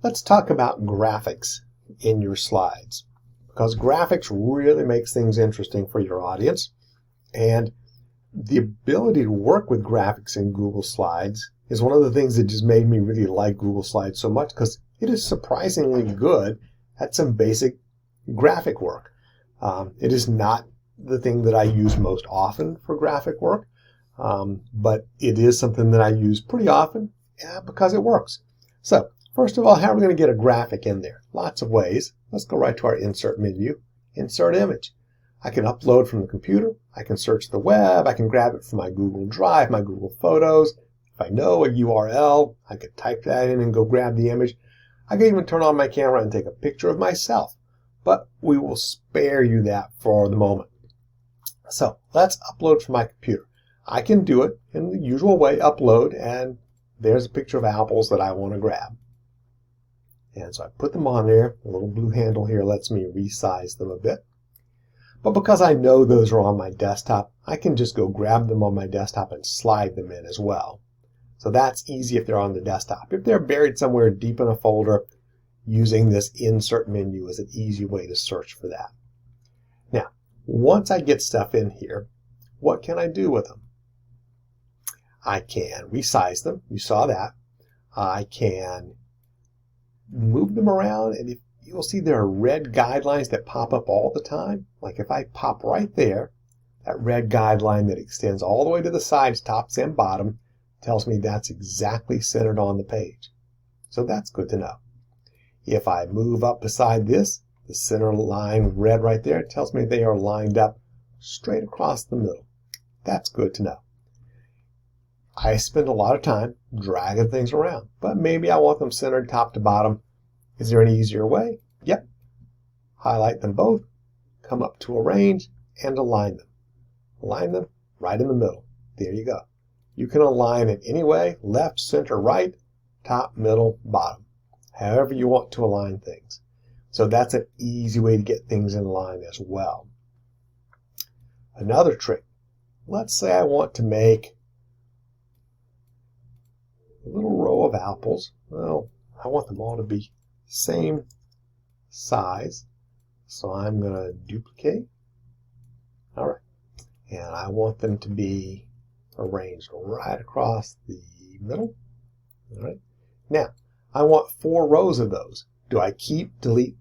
Let's talk about graphics in your slides, because graphics really makes things interesting for your audience. And the ability to work with graphics in Google Slides is one of the things that just made me really like Google Slides so much, because it is surprisingly good at some basic graphic work. It is not the thing that I use most often for graphic work, but it is something that I use pretty often because it works. So first of all, how are we going to get a graphic in there? Lots of ways. Let's go right to our Insert menu, Insert Image. I can upload from the computer. I can search the web. I can grab it from my Google Drive, my Google Photos. If I know a URL, I could type that in and go grab the image. I can even turn on my camera and take a picture of myself. But we will spare you that for the moment. So let's upload from my computer. I can do it in the usual way, upload, and there's a picture of apples that I want to grab. And so I put them on there. The little blue handle here lets me resize them a bit. But because I know those are on my desktop, I can just go grab them on my desktop and slide them in as well. So that's easy if they're on the desktop. If they're buried somewhere deep in a folder, using this Insert menu is an easy way to search for that. Now, once I get stuff in here, what can I do with them? I can resize them. You saw that. I can move them around, and you'll see there are red guidelines that pop up all the time. Like if I pop right there, that red guideline that extends all the way to the sides, tops and bottom, tells me that's exactly centered on the page. So that's good to know. If I move up beside this, the center line red right there tells me they are lined up straight across the middle. That's good to know. I spend a lot of time dragging things around, but maybe I want them centered top to bottom. Is there an easier way? Yep. Highlight them both, come up to Arrange, and align them. Align them right in the middle. There you go. You can align it any way, left, center, right, top, middle, bottom. However you want to align things. So that's an easy way to get things in line as well. Another trick. Let's say I want to make a little row of apples. Well, I want them all to be same size. So I'm going to duplicate. All right. And I want them to be arranged right across the middle. All right. Now, I want 4 rows of those. Do I keep duplicating?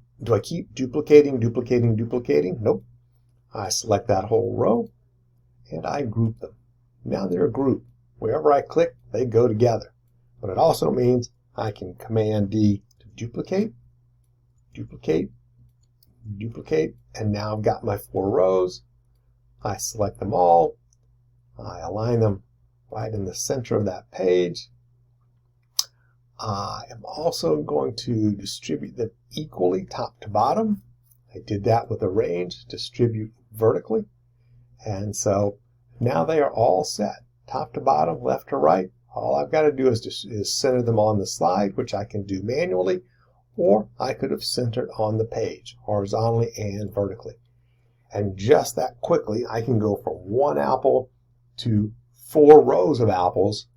Nope. I select that whole row and I group them. Now they're a group. Wherever I click, they go together. But it also means I can Command D to duplicate, and now I've got my 4 rows. I select them all. I align them right in the center of that page. I am also going to distribute them equally top to bottom. I did that with Arrange, distribute vertically. And so now they are all set, top to bottom, left to right. All I've got to do is center them on the slide, which I can do manually, or I could have centered on the page, horizontally and vertically. And just that quickly, I can go from 1 apple to 4 rows of apples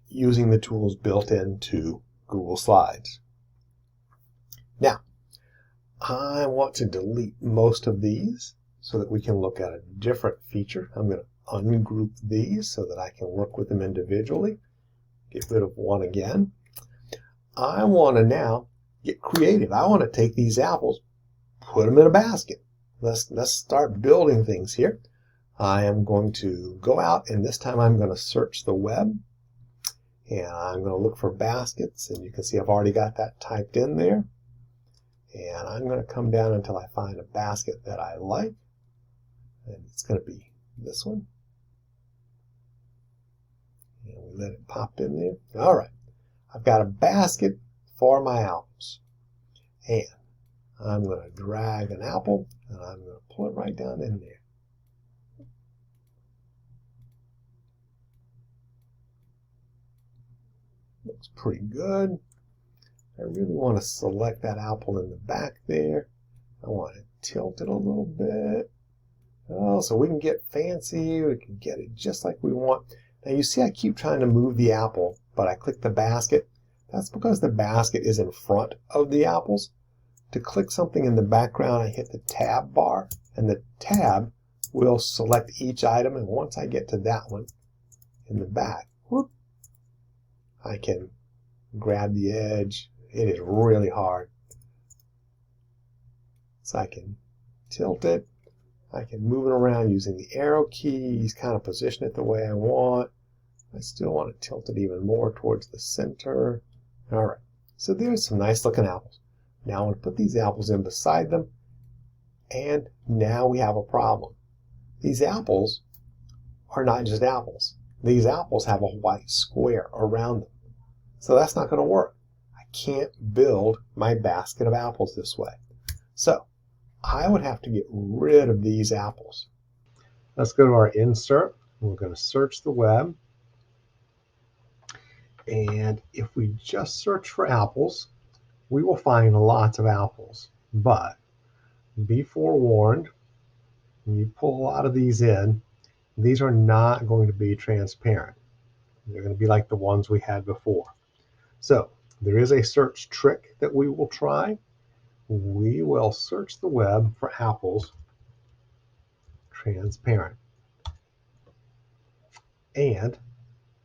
using the tools built into Google Slides. Now, I want to delete most of these so that we can look at a different feature. I'm going to ungroup these so that I can work with them individually. Get rid of one again. I want to now get creative. I want to take these apples, put them in a basket. Let's start building things here. I am going to go out, and this time I'm going to search the web. And I'm going to look for baskets, and you can see I've already got that typed in there. And I'm going to come down until I find a basket that I like. And it's going to be this one. And we let it pop in there. All right. I've got a basket for my apples. And I'm going to drag an apple, and I'm going to pull it right down in there. Looks pretty good. I really want to select that apple in the back there. I want to tilt it a little bit. Oh, so we can get fancy. We can get it just like we want. Now you see I keep trying to move the apple, but I click the basket. That's because the basket is in front of the apples. To click something in the background, I hit the tab bar, and the tab will select each item. And once I get to that one in the back, whoop, I can grab the edge. It is really hard. So I can tilt it. I can move it around using the arrow keys, kind of position it the way I want. I still want to tilt it even more towards the center. All right, so there's some nice looking apples. Now I want to put these apples in beside them, and now we have a problem. These apples are not just apples. These apples have a white square around them. So that's not going to work. I can't build my basket of apples this way. So I would have to get rid of these apples. Let's go to our insert. We're going to search the web. And if we just search for apples, we will find lots of apples. But be forewarned, when you pull a lot of these in, these are not going to be transparent. They're going to be like the ones we had before. So there is a search trick that we will try. We will search the web for apples transparent. And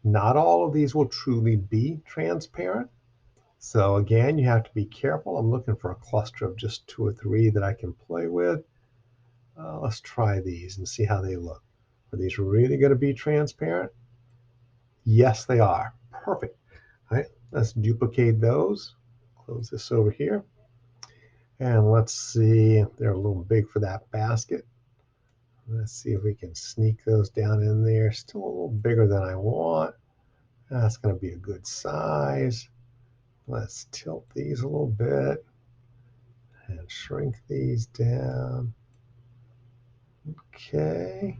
not all of these will truly be transparent. So again, you have to be careful. I'm looking for a cluster of just 2 or 3 that I can play with. Let's try these and see how they look. Are these really going to be transparent? Yes, they are. Perfect. All right, let's duplicate those. Close this over here. And let's see, they're a little big for that basket. Let's see if we can sneak those down in there. Still a little bigger than I want. That's going to be a good size. Let's tilt these a little bit and shrink these down. Okay.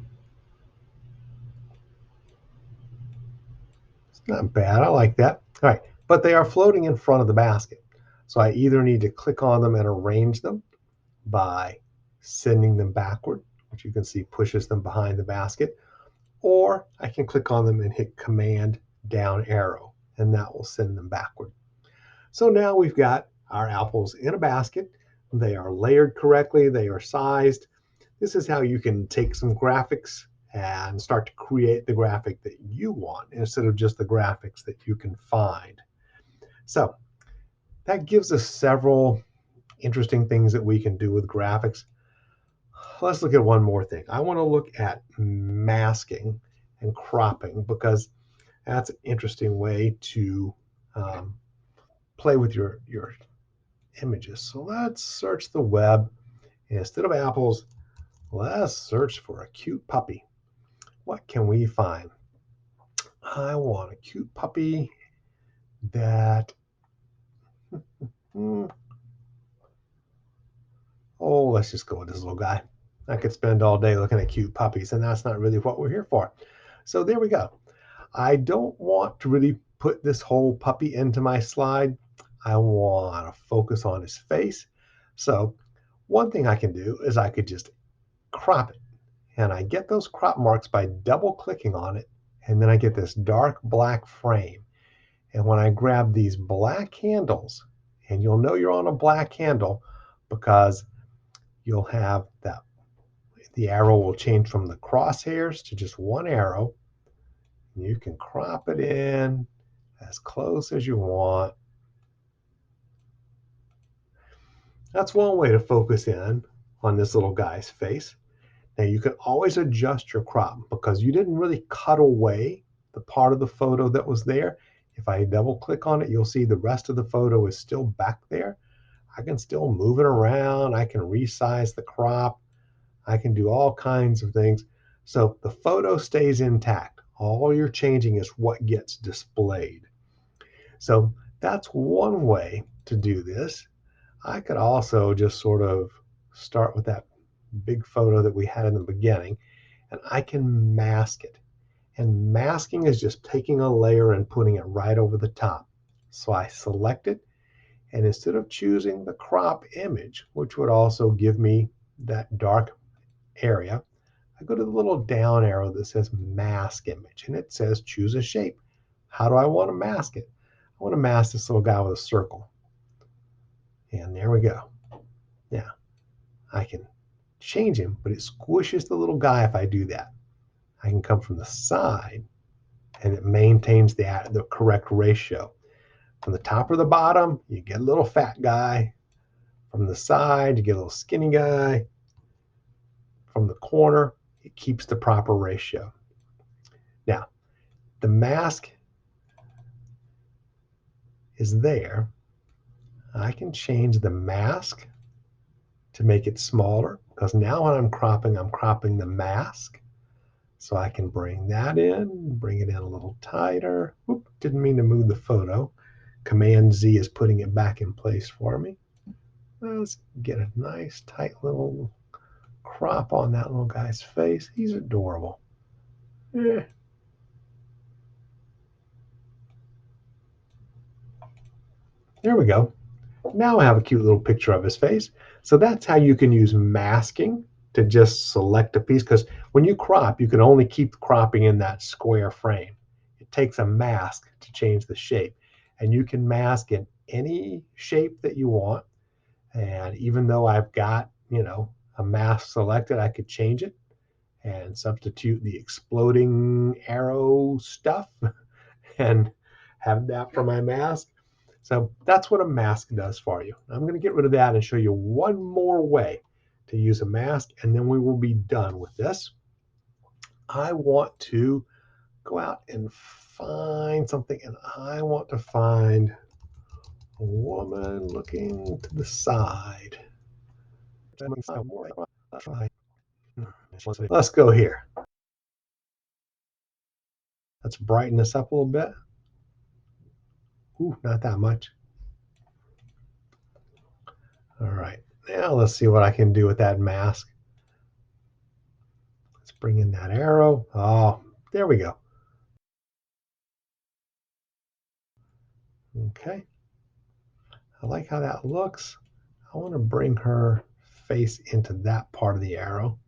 It's not bad. I like that. All right, but they are floating in front of the basket. So I either need to click on them and arrange them by sending them backward, which you can see pushes them behind the basket, or I can click on them and hit Command down arrow, and that will send them backward. So now we've got our apples in a basket. They are layered correctly. They are sized. This is how you can take some graphics and start to create the graphic that you want instead of just the graphics that you can find. So that gives us several interesting things that we can do with graphics. Let's look at one more thing. I want to look at masking and cropping because that's an interesting way to play with your images. So let's search the web. Instead of apples, let's search for a cute puppy. What can we find? I want a cute puppy that, oh, let's just go with this little guy. I could spend all day looking at cute puppies, and that's not really what we're here for. So there we go. I don't want to really put this whole puppy into my slide. I want to focus on his face. So one thing I can do is I could just crop it. And I get those crop marks by double clicking on it. And then I get this dark black frame. And when I grab these black handles, and you'll know you're on a black handle because you'll have that the arrow will change from the crosshairs to just one arrow. You can crop it in as close as you want. That's one way to focus in on this little guy's face. Now you can always adjust your crop because you didn't really cut away the part of the photo that was there. If I double click on it, you'll see the rest of the photo is still back there. I can still move it around. I can resize the crop. I can do all kinds of things. So the photo stays intact. All you're changing is what gets displayed. So that's one way to do this. I could also just sort of start with that big photo that we had in the beginning, and I can mask it. And masking is just taking a layer and putting it right over the top. So I select it, and instead of choosing the crop image, which would also give me that dark area, I go to the little down arrow that says mask image, and it says choose a shape. How do I want to mask it? I want to mask this little guy with a circle. And there we go. Now, I can change him, but it squishes the little guy if I do that. I can come from the side, and it maintains the correct ratio. From the top or the bottom, you get a little fat guy. From the side, you get a little skinny guy. From the corner, it keeps the proper ratio. Now, the mask is there. I can change the mask to make it smaller, because now when I'm cropping the mask. So I can bring that in, bring it in a little tighter. Whoop, didn't mean to move the photo. Command Z is putting it back in place for me. Let's get a nice tight little crop on that little guy's face. He's adorable. Eh. There we go. Now I have a cute little picture of his face. So that's how you can use masking to just select a piece, because when you crop, you can only keep cropping in that square frame. It takes a mask to change the shape, and you can mask in any shape that you want. And even though I've got, a mask selected, I could change it and substitute the exploding arrow stuff and have that for my mask. So that's what a mask does for you. I'm going to get rid of that and show you one more way to use a mask, and then we will be done with this. I want to go out and find something, and I want to find a woman looking to the side. Let's go here. Let's brighten this up a little bit. Ooh, not that much. All right, now let's see what I can do with that mask. Let's bring in that arrow. Oh, there we go. Okay. I like how that looks. I want to bring her face into that part of the arrow.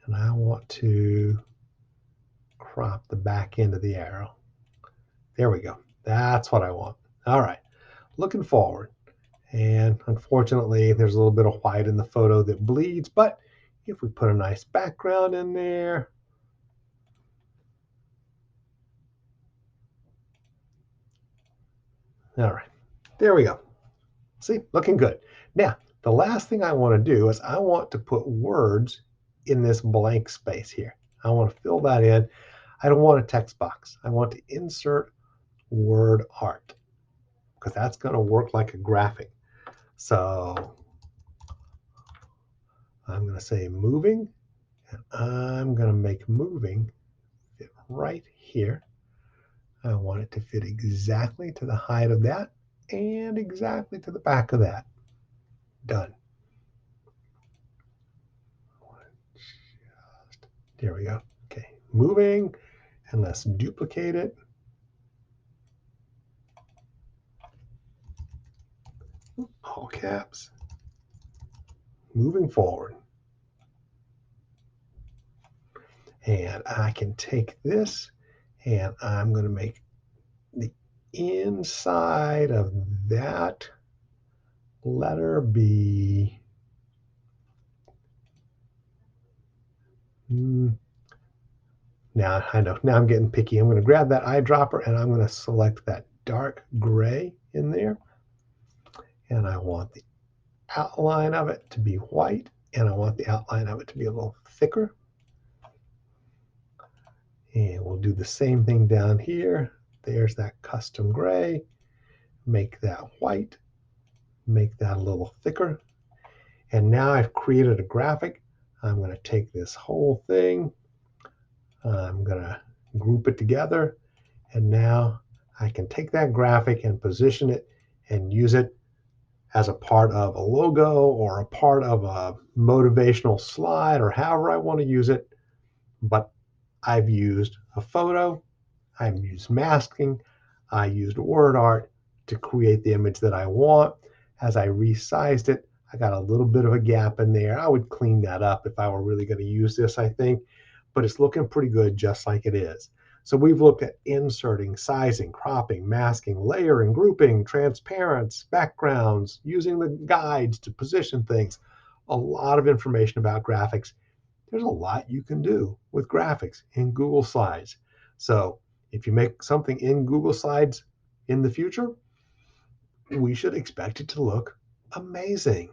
And I want to crop the back end of the arrow. There we go. That's what I want. All right. Looking forward. And unfortunately, there's a little bit of white in the photo that bleeds, but if we put a nice background in there, all right, there we go. See, looking good. Now, the last thing I want to do is I want to put words in this blank space here. I want to fill that in. I don't want a text box. I want to insert word art, because that's going to work like a graphic. So I'm going to say moving, and I'm going to make moving fit right here. I want it to fit exactly to the height of that and exactly to the back of that. Done. There we go. Okay, moving, and let's duplicate it. All caps. Moving forward. And I can take this, and I'm going to make the inside of that letter be now I know, now I'm getting picky. I'm going to grab that eyedropper, and I'm going to select that dark gray in there. And I want the outline of it to be white, and I want the outline of it to be a little thicker. And we'll do the same thing down here. There's that custom gray. Make that white. Make that a little thicker. And now I've created a graphic. I'm going to take this whole thing. I'm going to group it together. And now I can take that graphic and position it and use it as a part of a logo or a part of a motivational slide, or however I want to use it. But I've used a photo, I've used masking, I used word art to create the image that I want. As I resized it, I got a little bit of a gap in there. I would clean that up if I were really going to use this, I think, but it's looking pretty good just like it is. So we've looked at inserting, sizing, cropping, masking, layering, grouping, transparency, backgrounds, using the guides to position things. A lot of information about graphics. There's a lot you can do with graphics in Google Slides. So if you make something in Google Slides in the future, we should expect it to look amazing.